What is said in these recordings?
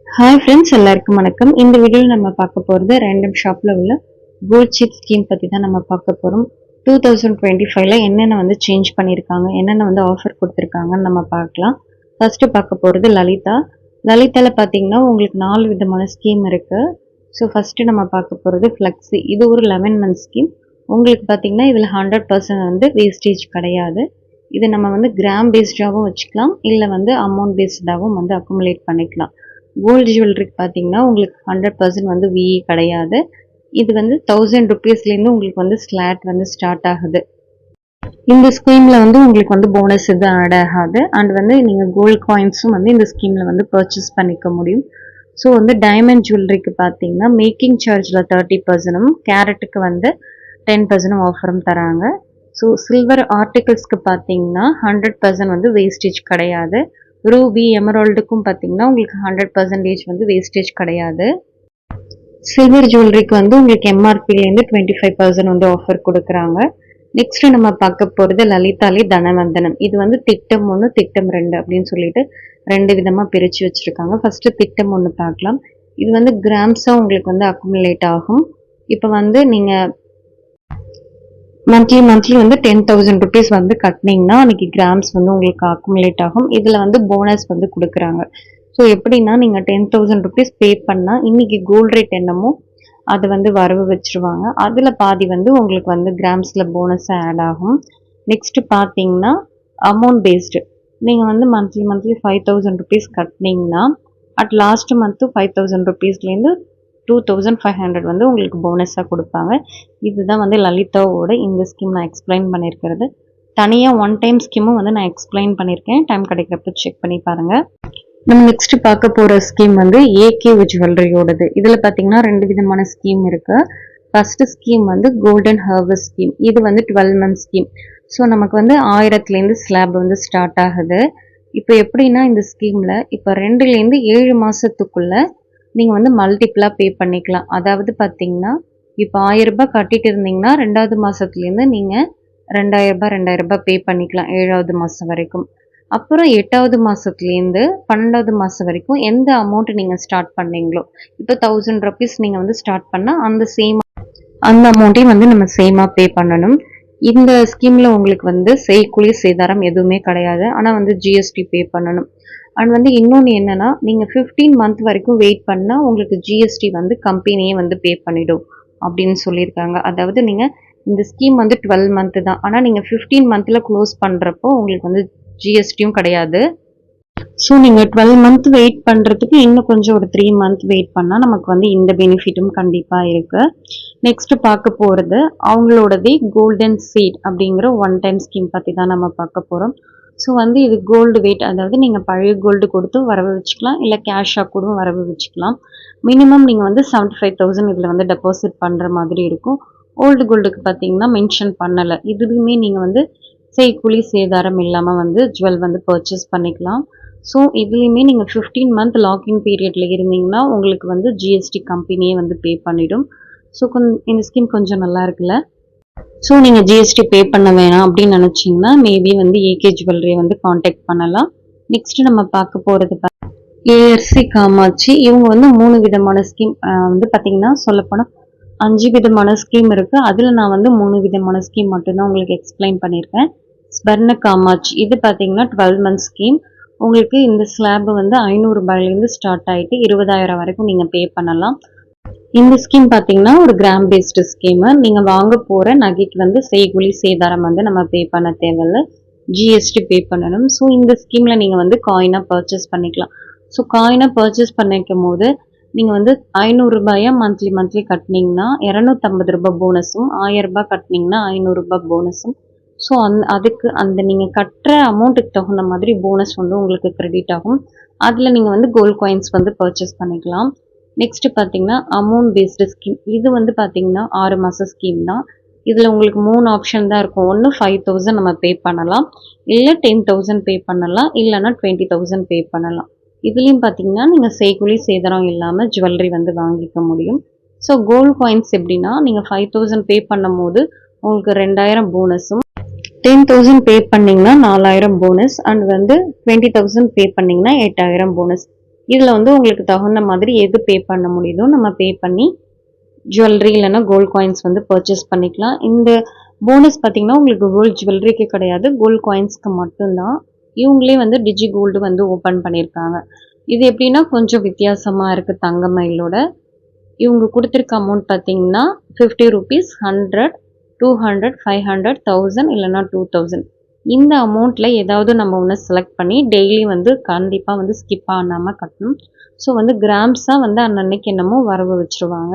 Hi friends, எல்லாருக்கும் வணக்கம். இந்த வீடியோவில் நம்ம பார்க்க போகிறது ரேண்டம் ஷாப்பில் உள்ள கோல்ட் சிப் ஸ்கீம் பற்றி தான் நம்ம பார்க்க போகிறோம். 2025ல் என்னென்ன வந்து சேஞ்ச் பண்ணியிருக்காங்க, என்னென்ன வந்து ஆஃபர் கொடுத்துருக்காங்கன்னு நம்ம பார்க்கலாம். ஃபஸ்ட்டு பார்க்க போகிறது லலிதா. லலிதாவில் பார்த்தீங்கன்னா உங்களுக்கு 4 விதமான ஸ்கீம் இருக்குது. ஸோ ஃபஸ்ட்டு நம்ம பார்க்க போகிறது ஃப்ளெக்ஸி. இது ஒரு 11 மந்த் ஸ்கீம். உங்களுக்கு பார்த்தீங்கன்னா இதில் 100% வந்து வேஸ்டேஜ் கிடையாது. இது நம்ம வந்து கிராம் பேஸ்டாகவும் வச்சுக்கலாம், இல்லை வந்து அமௌண்ட் பேஸ்டாகவும் வந்து அக்குமுலேட் பண்ணிக்கலாம். கோல்டு ஜுவல்லரிக்கு பார்த்தீங்கன்னா உங்களுக்கு 100% வந்து விஇ கிடையாது. இது வந்து 1000 ருபீஸ்லேருந்து உங்களுக்கு வந்து ஸ்லாட் வந்து ஸ்டார்ட் ஆகுது. இந்த ஸ்கீமில் வந்து உங்களுக்கு வந்து போனஸ் இது ஆட் ஆகாது. அண்ட் வந்து நீங்கள் கோல்டு காயின்ஸும் வந்து இந்த ஸ்கீமில் வந்து பர்ச்சேஸ் பண்ணிக்க முடியும். ஸோ வந்து டைமண்ட் ஜுவல்லரிக்கு பார்த்தீங்கன்னா மேக்கிங் சார்ஜில் 30%, கேரட்டுக்கு வந்து 10% ஆஃபரும் தராங்க. ஸோ சில்வர் ஆர்டிகிள்ஸ்க்கு பார்த்தீங்கன்னா 100% வந்து வேஸ்டேஜ் கிடையாது. ரூபி எமரால்டுக்கும் பார்த்தீங்கன்னா உங்களுக்கு 100% வந்து வேஸ்டேஜ் கிடையாது. சில்வர் ஜுவல்லரிக்கு வந்து உங்களுக்கு எம்ஆர்பிலேருந்து 25% வந்து ஆஃபர் கொடுக்குறாங்க. நெக்ஸ்ட் நம்ம பார்க்க போகிறது லலிதாலி தனவந்தனம். இது வந்து திட்டம் 1 திட்டம் 2 அப்படின்னு சொல்லிட்டு 2 விதமாக பிரித்து வச்சுருக்காங்க. ஃபஸ்ட்டு திட்டம் 1 பார்க்கலாம். இது வந்து கிராம்ஸாக உங்களுக்கு வந்து அக்குமுலேட் ஆகும். இப்போ வந்து நீங்கள் மந்த்லி வந்து 10,000 ருபீஸ் வந்து கட்டினீங்கன்னா அன்றைக்கி கிராம்ஸ் வந்து உங்களுக்கு அக்குமுலேட் ஆகும். இதில் வந்து போனஸ் வந்து கொடுக்குறாங்க. ஸோ எப்படின்னா நீங்கள் 10,000 ருபீஸ் பே பண்ணால் இன்றைக்கி கோல்ட் ரேட் என்னமோ அதை வந்து வரவு வச்சுருவாங்க. அதில் பாதி வந்து உங்களுக்கு வந்து கிராம்ஸில் போனஸ் ஆட் ஆகும். நெக்ஸ்ட்டு பார்த்தீங்கன்னா அமௌண்ட் பேஸ்டு. நீங்கள் வந்து மந்த்லி 5,000 ருபீஸ் கட்டினீங்கன்னா அட் லாஸ்ட் மந்த்து 5,000 ருபீஸ்லேருந்து 2,500 வந்து உங்களுக்கு போனஸாக கொடுப்பாங்க. இதுதான் வந்து லலிதாவோட இந்த ஸ்கீம் நான் எக்ஸ்பிளைன் பண்ணியிருக்கிறது. தனியாக ஒன் டைம் ஸ்கீமும் வந்து நான் எக்ஸ்பிளைன் பண்ணியிருக்கேன். டைம் கிடைக்கிறப்ப செக் பண்ணி பாருங்கள். நம்ம நெக்ஸ்ட் பார்க்க போகிற ஸ்கீம் வந்து ஏகே ஜுவல்லரியோடது. இதில் பார்த்தீங்கன்னா 2 விதமான ஸ்கீம் இருக்குது. ஃபஸ்ட்டு ஸ்கீம் வந்து கோல்டன் ஹார்வெஸ்ட் ஸ்கீம். இது வந்து 12 மந்த் ஸ்கீம். ஸோ நமக்கு வந்து 1000லேருந்து ஸ்லாப் வந்து ஸ்டார்ட் ஆகுது. இப்போ எப்படின்னா இந்த ஸ்கீமில் இப்போ 2லேருந்து 7 மாதத்துக்குள்ளே நீங்கள் வந்து மல்டிப்ளாக பே பண்ணிக்கலாம். அதாவது பார்த்தீங்கன்னா இப்போ 1000 ரூபாய் கட்டிட்டு இருந்தீங்கன்னா 2வது மாதத்துலேருந்து நீங்கள் 2000 ரூபாய் பே பண்ணிக்கலாம் 7வது மாதம் வரைக்கும். அப்புறம் 8வது மாதத்துலேருந்து 12வது மாதம் வரைக்கும் எந்த அமௌண்ட் நீங்கள் ஸ்டார்ட் பண்ணீங்களோ, இப்போ 1000 ருபீஸ் நீங்கள் வந்து ஸ்டார்ட் பண்ணால் அந்த அமௌண்ட்டையும் வந்து நம்ம சேமாக பே பண்ணணும். இந்த ஸ்கீமில் உங்களுக்கு வந்து செய்கூலி சேதாரம் எதுவுமே கிடையாது. ஆனால் வந்து ஜிஎஸ்டி பே பண்ணணும். அண்ட் வந்து இன்னொன்று என்னென்னா நீங்கள் 15 மந்த் வரைக்கும் வெயிட் பண்ணால் உங்களுக்கு ஜிஎஸ்டி வந்து கம்பெனியே வந்து பே பண்ணிடும் அப்படின்னு சொல்லியிருக்காங்க. அதாவது நீங்கள் இந்த ஸ்கீம் வந்து 12 மந்த்து தான். ஆனால் நீங்கள் 15 மந்தில் க்ளோஸ் பண்ணுறப்போ உங்களுக்கு வந்து ஜிஎஸ்டியும் கிடையாது. ஸோ நீங்கள் 12 மந்த் வெயிட் பண்ணுறதுக்கு இன்னும் கொஞ்சம் ஒரு 3 மந்த் வெயிட் பண்ணால் நமக்கு வந்து இந்த பெனிஃபிட்டும் கண்டிப்பாக இருக்குது. நெக்ஸ்ட்டு பார்க்க போகிறது அவங்களோடதே கோல்டன் சீட் அப்படிங்கிற ஒன் டைம் ஸ்கீம் பற்றி தான் நம்ம பார்க்க போகிறோம். ஸோ வந்து இது கோல்டு வெயிட், அதாவது நீங்கள் பழைய கோல்டு கொடுத்து வரவு வச்சுக்கலாம், இல்லை கேஷாக கூட வரவு வச்சுக்கலாம். மினிமம் நீங்கள் வந்து 75,000 இதில் வந்து டெபாசிட் பண்ணுற மாதிரி இருக்கும். ஓல்டு கோல்டுக்கு பார்த்தீங்கன்னா மென்ஷன் பண்ணலை. இதுலையுமே நீங்கள் வந்து செய்கூலி சேதாரம் இல்லாமல் வந்து ஜுவல் வந்து பர்ச்சேஸ் பண்ணிக்கலாம். ஸோ இதுலேயுமே நீங்கள் 15 மந்த் லாக்இன் பீரியடில் இருந்தீங்கன்னா உங்களுக்கு வந்து ஜிஎஸ்டி கம்பெனியே வந்து பே பண்ணிடும். ஸோ இந்த ஸ்கீம் கொஞ்சம் நல்லா இருக்குல்ல. ஸோ நீங்கள் ஜிஎஸ்டி பே பண்ண வேணாம் அப்படின்னு நினச்சிங்கன்னா மேபி வந்து ஏகே ஜுவல்லரியை வந்து காண்டாக்ட் பண்ணலாம். நெக்ஸ்ட்டு நம்ம பார்க்க போகிறது ஏஆர்சி காமாட்சி. இவங்க வந்து 3 விதமான ஸ்கீம் வந்து பார்த்தீங்கன்னா சொல்லப்போனால் 5 விதமான ஸ்கீம் இருக்குது. அதில் நான் வந்து 3 விதமான ஸ்கீம் மட்டும்தான் உங்களுக்கு எக்ஸ்பிளைன் பண்ணியிருக்கேன். ஸ்வர்ண காமாட்சி இது பார்த்தீங்கன்னா 12 மந்த் ஸ்கீம். உங்களுக்கு இந்த ஸ்லாப் வந்து 500 ரூபாயிலேருந்து ஸ்டார்ட் ஆகிட்டு 20,000 வரைக்கும் நீங்கள் பே பண்ணலாம். இந்த ஸ்கீம் பார்த்தீங்கன்னா ஒரு கிராம் பேஸ்டு ஸ்கீமு. நீங்கள் வாங்க போகிற நகைக்கு வந்து செய்கூலி சேதாரம் வந்து நம்ம பே பண்ண தேவையில்லை, ஜிஎஸ்டி பே பண்ணணும். ஸோ இந்த ஸ்கீமில் நீங்கள் வந்து காயினாக பர்ச்சேஸ் பண்ணிக்கலாம். ஸோ காயினாக பர்ச்சேஸ் பண்ணிக்கும் போது நீங்கள் வந்து 500 ரூபாயா மந்த்லி கட்டினீங்கன்னா 250 ரூபாய் போனஸும், 1000 ரூபாய் கட்டினீங்கன்னா 500 ரூபாய் போனஸும். ஸோ அதுக்கு அந்த நீங்கள் கட்டுற அமௌண்ட்டுக்கு தகுந்த மாதிரி போனஸ் வந்து உங்களுக்கு கிரெடிட் ஆகும். அதில் நீங்கள் வந்து கோல்ட் காயின்ஸ் வந்து பர்ச்சேஸ் பண்ணிக்கலாம். நெக்ஸ்ட்டு பார்த்தீங்கன்னா அமௌண்ட் பேஸ்டு ஸ்கீம். இது வந்து பார்த்தீங்கன்னா 6 மாத ஸ்கீம் தான். இதில் உங்களுக்கு 3 ஆப்ஷன் தான் இருக்கும். ஒன்று 5,000 நம்ம பே பண்ணலாம், இல்லை 10,000 பே பண்ணலாம், இல்லைன்னா 20,000 பே பண்ணலாம். இதுலேயும் பார்த்தீங்கன்னா நீங்கள் செய்கூலி சேதாரம் இல்லாமல் ஜுவல்லரி வந்து வாங்கிக்க முடியும். ஸோ கோல்ட் காயின்ஸ் எப்படின்னா நீங்கள் 5,000 பே பண்ணும் போது உங்களுக்கு 2,000 போனஸும், 10,000 பே பண்ணிங்கன்னா 4,000 போனஸ், அண்ட் வந்து 20,000 பே பண்ணிங்கன்னா 8,000 போனஸ். இதில் வந்து உங்களுக்கு தகுந்த மாதிரி எது பே பண்ண முடியுதோ நம்ம பே பண்ணி ஜுவல்லரி இல்லைன்னா கோல்ட் காயின்ஸ் வந்து பர்ச்சேஸ் பண்ணிக்கலாம். இந்த போனஸ் பார்த்தீங்கன்னா உங்களுக்கு கோல்ட் ஜுவல்லரிக்கு கிடையாது, கோல்ட் காயின்ஸ்க்கு மட்டும்தான். இவங்களே வந்து டிஜி கோல்டு வந்து ஓப்பன் பண்ணியிருக்காங்க. இது எப்படின்னா கொஞ்சம் வித்தியாசமாக இருக்குது தங்க மயிலோட. இவங்க கொடுத்துருக்க அமௌண்ட் பார்த்தீங்கன்னா 50 ருபீஸ், 100, 200, 500, 1000 இல்லைன்னா 2000. இந்த அமௌண்ட்டில் ஏதாவது நம்ம ஒன்று செலக்ட் பண்ணி டெய்லி வந்து கண்டிப்பாக வந்து ஸ்கிப் ஆகாமல் கட்டணும். ஸோ வந்து கிராம்ஸாக வந்து அன்னன்னைக்கு என்னமோ வரவு வச்சுருவாங்க.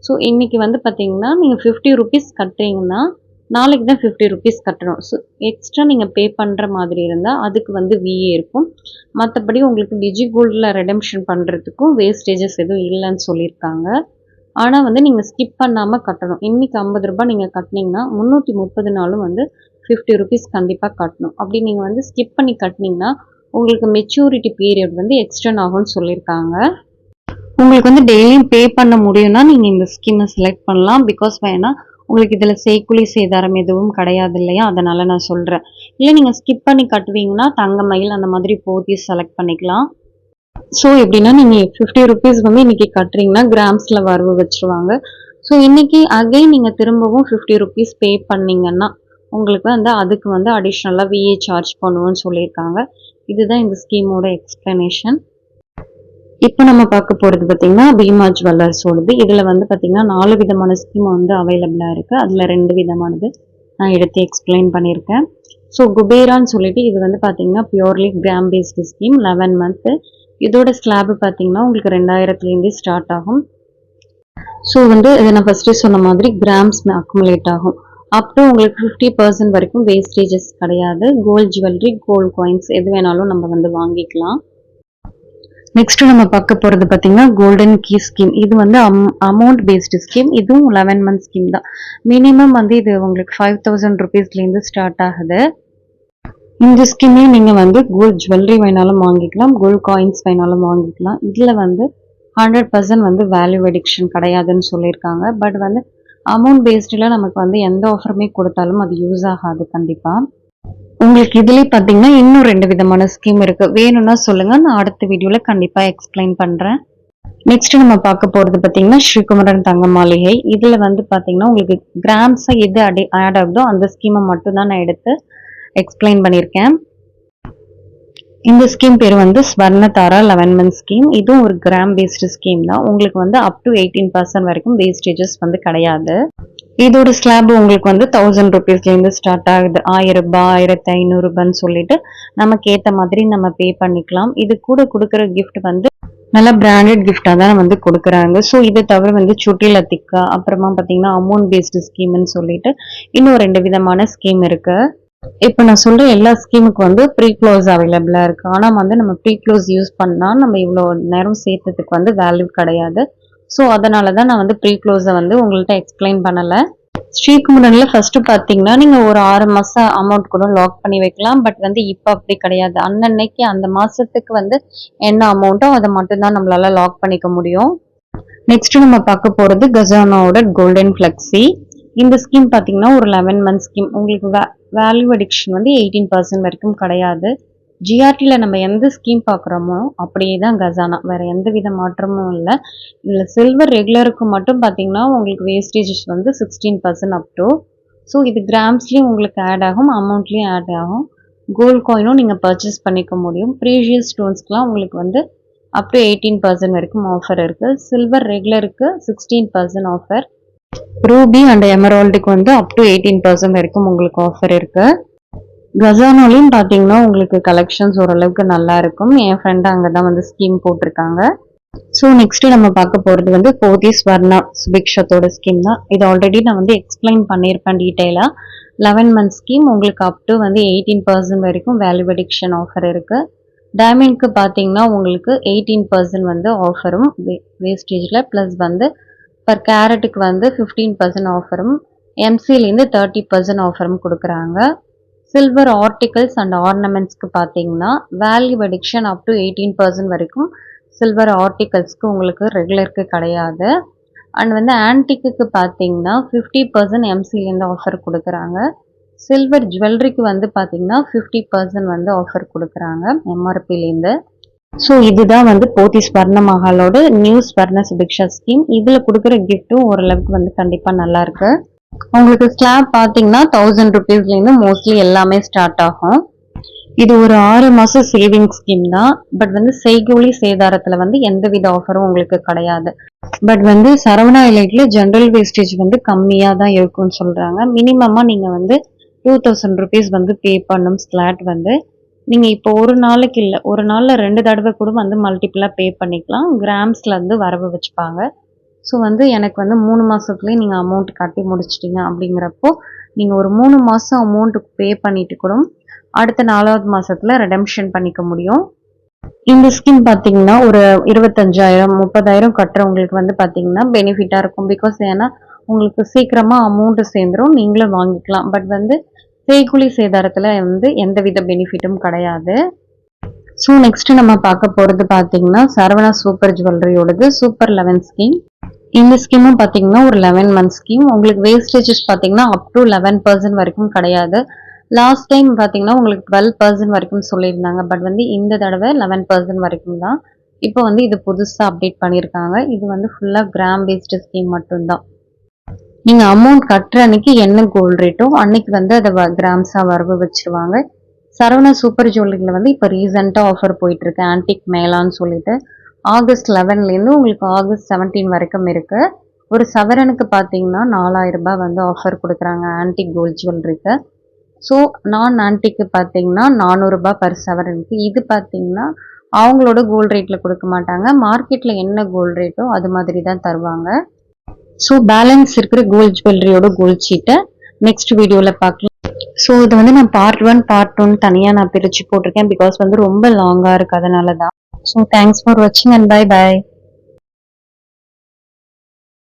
ஸோ இன்றைக்கி வந்து பார்த்தீங்கன்னா நீங்கள் 50 ருபீஸ் கட்டுறீங்கன்னா நாளைக்கு தான் 50 ருபீஸ் கட்டணும். ஸோ எக்ஸ்ட்ரா நீங்கள் பே பண்ணுற மாதிரி இருந்தால் அதுக்கு வந்து விஏ இருக்கும். மற்றபடி உங்களுக்கு டிஜி கோல்டில் ரெடெம்ஷன் பண்ணுறதுக்கும் வேஸ்டேஜஸ் எதுவும் இல்லைன்னு சொல்லியிருக்காங்க. ஆனால் வந்து நீங்கள் ஸ்கிப் பண்ணாமல் கட்டணும். இன்றைக்கி 50 ரூபாய் நீங்கள் கட்டினீங்கன்னா 330 நாளும் வந்து 50 ருபீஸ் கண்டிப்பாக கட்டணும். அப்படி நீங்கள் வந்து ஸ்கிப் பண்ணி கட்டினீங்கன்னா உங்களுக்கு மெச்சூரிட்டி பீரியட் வந்து எக்ஸ்டெண்ட் ஆகும்னு சொல்லியிருக்காங்க. உங்களுக்கு வந்து டெய்லியும் பே பண்ண முடியும்னா நீங்கள் இந்த ஸ்கீமை செலக்ட் பண்ணலாம். பிகாஸ் வேணா உங்களுக்கு இதில் செய்கூலி சேதாரம் எதுவும் கிடையாது இல்லையா, அதனால் நான் சொல்கிறேன். இல்லை நீங்கள் ஸ்கிப் பண்ணி கட்டுவீங்கன்னா தங்க மயில் அந்த மாதிரி போத்தி செலக்ட் பண்ணிக்கலாம். ஸோ எப்படின்னா நீங்கள் 50 ருபீஸ் வந்து இன்றைக்கி கட்டுறீங்கன்னா கிராம்ஸில் வரவு வச்சுருவாங்க. ஸோ இன்றைக்கி அகைன் நீங்கள் திரும்பவும் 50 ருபீஸ் பே பண்ணிங்கன்னா உங்களுக்கு வந்து அதுக்கு வந்து அடிஷ்னலாக விஏ சார்ஜ் பண்ணுவோன்னு சொல்லியிருக்காங்க. இதுதான் இந்த ஸ்கீமோட எக்ஸ்ப்ளனேஷன். இப்போ நம்ம பார்க்க போகிறது பார்த்திங்கன்னா பீமா ஜுவல்லர்ஸோடது. இதில் வந்து பார்த்திங்கன்னா 4 விதமான ஸ்கீம் வந்து அவைலபிளாக இருக்குது. அதில் 2 விதமானது நான் எடுத்து எக்ஸ்பிளைன் பண்ணியிருக்கேன். ஸோ குபேரான்னு சொல்லிட்டு இது வந்து பார்த்திங்கன்னா purely gram based scheme, 11 month. இதோட ஸ்லாபு பார்த்திங்கன்னா உங்களுக்கு 2000லேருந்தே ஸ்டார்ட் ஆகும். ஸோ வந்து இதை நான் ஃபஸ்ட்டு சொன்ன மாதிரி கிராம்ஸ் அக்குமுலேட் ஆகும். அப்புறம் உங்களுக்கு 50% வரைக்கும் வேஸ்டேஜஸ் கிடையாது. கோல்ட் ஜுவல்லரி, கோல்ட் காயின்ஸ் எது வேணாலும் நம்ம வந்து வாங்கிக்கலாம். நெக்ஸ்ட் நம்ம பார்க்க போகிறது பார்த்தீங்கன்னா கோல்டன் கீ ஸ்கீம். இது வந்து அமௌண்ட் பேஸ்டு ஸ்கீம். இதுவும் 11 மந்த் ஸ்கீம் தான். மினிமம் வந்து இது உங்களுக்கு 5000 ருபீஸ்லேருந்து ஸ்டார்ட் ஆகுது. இந்த ஸ்கீமே நீங்கள் வந்து கோல்ட் ஜுவல்லரி வேணாலும் வாங்கிக்கலாம், கோல்ட் காயின்ஸ் வேணாலும் வாங்கிக்கலாம். இதில் வந்து 100% வந்து வேல்யூ அடிக்ஷன் கிடையாதுன்னு சொல்லியிருக்காங்க. பட் வந்து அமௌண்ட் பேஸ்டில் நமக்கு வந்து எந்த ஆஃபருமே கொடுத்தாலும் அது யூஸ் ஆகாது கண்டிப்பாக. உங்களுக்கு இதுலேயே பார்த்தீங்கன்னா இன்னும் 2 விதமான ஸ்கீம் இருக்குது. வேணும்னா சொல்லுங்கள், நான் அடுத்த வீடியோவில் கண்டிப்பாக எக்ஸ்பிளைன் பண்ணுறேன். நெக்ஸ்ட் நம்ம பார்க்க போகிறது பார்த்தீங்கன்னா ஸ்ரீகுமரன் தங்க மாளிகை. இதில் வந்து பார்த்தீங்கன்னா உங்களுக்கு கிராம்ஸாக எது ஆட் ஆகுதோ அந்த ஸ்கீமை மட்டும் தான் நான் எடுத்து எக்ஸ்பிளைன் பண்ணியிருக்கேன். இந்த ஸ்கீம் பேர் வந்து ஸ்வர்ணதாரா 11 மந்த் ஸ்கீம். இதுவும் ஒரு கிராம் பேஸ்டு ஸ்கீம் தான். உங்களுக்கு வந்து அப் டு 18% வரைக்கும் வேஸ்டேஜஸ் வந்து கிடையாது. இதோட ஸ்லாப் உங்களுக்கு வந்து 1000 ருபீஸ்லேருந்து ஸ்டார்ட் ஆகுது. 1000 ரூபாய், 1500 ரூபான்னு சொல்லிட்டு நமக்கு ஏற்ற மாதிரி நம்ம பே பண்ணிக்கலாம். இது கூட கொடுக்குற கிஃப்ட் வந்து நல்லா பிராண்டட் கிஃப்டாக தான் வந்து கொடுக்குறாங்க. ஸோ இதை தவிர வந்து சுட்டி லத்திக்கா, அப்புறமா பார்த்தீங்கன்னா அமௌண்ட் பேஸ்டு ஸ்கீம்னு சொல்லிட்டு இன்னும் 2 விதமான ஸ்கீம் இருக்கு. இப்போ நான் சொல்ற எல்லா ஸ்கீமுக்கு வந்து ப்ரீ க்ளோஸ் அவைலபிளா இருக்கு. ஆனால் வந்து நம்ம ப்ரீ க்ளோஸ் யூஸ் பண்ணா நம்ம இவ்வளோ நேரம் சேர்த்ததுக்கு வந்து வேல்யூ கிடையாது. ஸோ அதனால தான் நான் வந்து ப்ரீ க்ளோஸை வந்து உங்கள்கிட்ட எக்ஸ்பிளைன் பண்ணலை. ஸ்ரீகுமரன்ல ஃபர்ஸ்ட் பார்த்தீங்கன்னா நீங்கள் ஒரு 6 மாதம் அமௌண்ட் கூட லாக் பண்ணி வைக்கலாம். பட் வந்து இப்போ அப்படி கிடையாது. அன்னன்னைக்கு அந்த மாதத்துக்கு வந்து என்ன அமௌண்ட்டோ அதை மட்டும்தான் நம்மளால லாக் பண்ணிக்க முடியும். நெக்ஸ்ட் நம்ம பார்க்க போகிறது கஜானாவோட கோல்டன் ஃப்ளெக்ஸி. இந்த ஸ்கீம் பார்த்தீங்கன்னா ஒரு 11 மந்த் ஸ்கீம். உங்களுக்கு வேல்யூ அடிக்ஷன் வந்து 18% வரைக்கும் கிடையாது. ஜிஆர்டியில் நம்ம எந்த ஸ்கீம் பார்க்குறோமோ அப்படியே தான் கஜானா, வேறு எந்த வித மாற்றமும் இல்லை. இதில் சில்வர் ரெகுலருக்கு மட்டும் பார்த்தீங்கன்னா உங்களுக்கு வேஸ்டேஜஸ் வந்து 16% அப் டு. ஸோ இது கிராம்ஸ்லேயும் உங்களுக்கு ஆட் ஆகும், அமௌண்ட்லேயும் ஆட் ஆகும். கோல்ட் காயினும் நீங்கள் பர்ச்சேஸ் பண்ணிக்க முடியும். ப்ரீஷியஸ் ஸ்டோன்ஸ்க்குலாம் உங்களுக்கு வந்து அப் டு 18% வரைக்கும் ஆஃபர் இருக்குது. சில்வர் ரெகுலருக்கு 16% ஆஃபர். ரூபி அண்ட் எமரால்டுக்கு வந்து அப் டு 18% வரைக்கும் உங்களுக்கு ஆஃபர் இருக்கு. கஜானாலையும் பார்த்தீங்கன்னா உங்களுக்கு கலெக்ஷன்ஸ் ஓரளவுக்கு நல்லா இருக்கும். என் ஃப்ரெண்டு அங்கே தான் வந்து ஸ்கீம் போட்டிருக்காங்க. ஸோ நெக்ஸ்ட் நம்ம பார்க்க போகிறது வந்து போதி ஸ்வர்ணா சுபிக்ஷத்தோட ஸ்கீம் தான். இது ஆல்ரெடி நான் வந்து எக்ஸ்பிளைன் பண்ணியிருப்பேன் டீட்டெயிலாக. 11 மந்த் ஸ்கீம். உங்களுக்கு அப் டு வந்து 18% வரைக்கும் வேல்யூ அடிக்ஷன் ஆஃபர் இருக்கு. டைமண்ட்க்கு பார்த்தீங்கன்னா உங்களுக்கு 18% வந்து ஆஃபரும் வேஸ்டேஜில் ப்ளஸ் வந்து பர் கேரட்டுக்கு வந்து 15% ஆஃபரும், எம்சிலேருந்து 30% ஆஃபரும் கொடுக்குறாங்க. சில்வர் ஆர்டிகல்ஸ் அண்ட் ஆர்னமெண்ட்ஸ்க்கு பார்த்தீங்கன்னா வேல்யூ அடிக்ஷன் அப் டு 18% வரைக்கும் சில்வர் ஆர்டிகல்ஸ்க்கு உங்களுக்கு ரெகுலருக்கு கிடையாது. அண்ட் வந்து ஆன்டிக்கு பார்த்தீங்கன்னா 50% எம்சிலேருந்து ஆஃபர் கொடுக்குறாங்க. சில்வர் ஜுவல்லரிக்கு வந்து பார்த்தீங்கன்னா 50% வந்து ஆஃபர் கொடுக்குறாங்க எம்ஆர்பிலேருந்து. ஸோ இதுதான் வந்து போத்தி ஸ்வர்ண மஹாலோட நியூ ஸ்வர்ண சுபிக்ஷா ஸ்கீம். இதுல கொடுக்குற கிஃப்ட்டும் ஓரளவுக்கு வந்து கண்டிப்பா நல்லா இருக்கு. உங்களுக்கு ஸ்லாப் பாத்தீங்கன்னா 1000 ருபீஸ்லேருந்து மோஸ்ட்லி எல்லாமே ஸ்டார்ட் ஆகும். இது ஒரு 6 மாசம் சேவிங் ஸ்கீம் தான். பட் வந்து செய்கூலி சேதாரத்துல வந்து எந்தவித ஆஃபரும் உங்களுக்கு கிடையாது. பட் வந்து சரவணா எலைட்ல ஜென்ரல் வேஸ்டேஜ் வந்து கம்மியா தான் இருக்கும்னு சொல்றாங்க. மினிமமா நீங்க வந்து 2000 ருபீஸ் வந்து பே பண்ணும் ஸ்லாட் வந்து. நீங்க இப்போ ஒரு நாளைக்கு இல்ல, ஒரு நாள்ல 2 தடவை கூட வந்து மல்டிபிளா பே பண்ணிக்கலாம். கிராம்ஸ்ல வந்து வரவு வச்சுப்பாங்க. ஸோ வந்து எனக்கு வந்து 3 மாசத்துலயே நீங்க அமௌண்ட் கட்டி முடிச்சிட்டீங்க அப்படிங்கிறப்போ, நீங்க ஒரு 3 மாசம் அமௌண்ட் பே பண்ணிட்டு கூட அடுத்த 4வது மாசத்துல ரெடெம்ப்ஷன் பண்ணிக்க முடியும். இந்த ஸ்கீம் பார்த்தீங்கன்னா, ஒரு 25,000 30,000 கட்டுறவங்களுக்கு வந்து பார்த்தீங்கன்னா பெனிஃபிட்டா இருக்கும். பிகாஸ் ஏன்னா உங்களுக்கு சீக்கிரமா அமௌண்ட் சேர்ந்துரும். நீங்களும் வாங்கிக்கலாம். பட் வந்து செய்கூலி சேதாரத்துல வந்து எந்தவித பெனிஃபிட்டும் கிடையாது. ஸோ நெக்ஸ்ட் நம்ம பார்க்க போறது பார்த்தீங்கன்னா, சரவணா சூப்பர் ஜுவல்லரியோடது சூப்பர் 11 ஸ்கீம். இந்த ஸ்கீமும் பார்த்தீங்கன்னா ஒரு 11 மந்த் ஸ்கீம். உங்களுக்கு வேஸ்டேஜஸ் பார்த்தீங்கன்னா அப் டு 11% வரைக்கும் கிடையாது. லாஸ்ட் டைம் பார்த்தீங்கன்னா உங்களுக்கு 12% வரைக்கும் சொல்லியிருந்தாங்க. பட் வந்து இந்த தடவை 11% வரைக்கும் தான். இப்போ வந்து இது புதுசா அப்டேட் பண்ணியிருக்காங்க. இது வந்து ஃபுல்லா கிராம் பேஸ்டு ஸ்கீம் மட்டும்தான். நீங்க அமௌண்ட் கட்டுற அன்னைக்கு என்ன கோல்ட் ரேட்டோ அன்னைக்கு வந்து அதை கிராம்ஸா வரவு வச்சிருவாங்க. சரவணா சூப்பர் ஜுவல்லரியில வந்து இப்போ ரீசெண்டா ஆஃபர் போயிட்டு இருக்கு. ஆன்டிக் மேலான்னு சொல்லிட்டு ஆகஸ்ட் 11லேருந்து உங்களுக்கு ஆகஸ்ட் 17 வரைக்கும் இருக்கு. ஒரு சவரனுக்கு பார்த்தீங்கன்னா 4000 ரூபாய் வந்து ஆஃபர் கொடுக்குறாங்க ஆன்டிக் கோல்ட் ஜுவல்லரிக்கு. ஸோ நான் ஆன்டிக்கு பார்த்தீங்கன்னா 400 ரூபாய் பர் சவரனுக்கு. இது பார்த்தீங்கன்னா அவங்களோட கோல்ட் ரேட்ல கொடுக்க மாட்டாங்க. மார்க்கெட்ல என்ன கோல்ட் ரேட்டோ அது மாதிரி தான் தருவாங்க. ஸோ பேலன்ஸ் இருக்கிற கோல்ட் ஜுவல்லரியோட கோல்ட் ஷீட்டை நெக்ஸ்ட் வீடியோவில் பார்க்கலாம். ஸோ இது வந்து நான் பார்ட் 1 பார்ட் 2 தனியாக நான் பிரித்து போட்டிருக்கேன். பிகாஸ் வந்து ரொம்ப லாங்காக இருக்கு, அதனால தான். ஸோ தேங்க்ஸ் ஃபார் வாட்சிங் அண்ட் பை பாய்.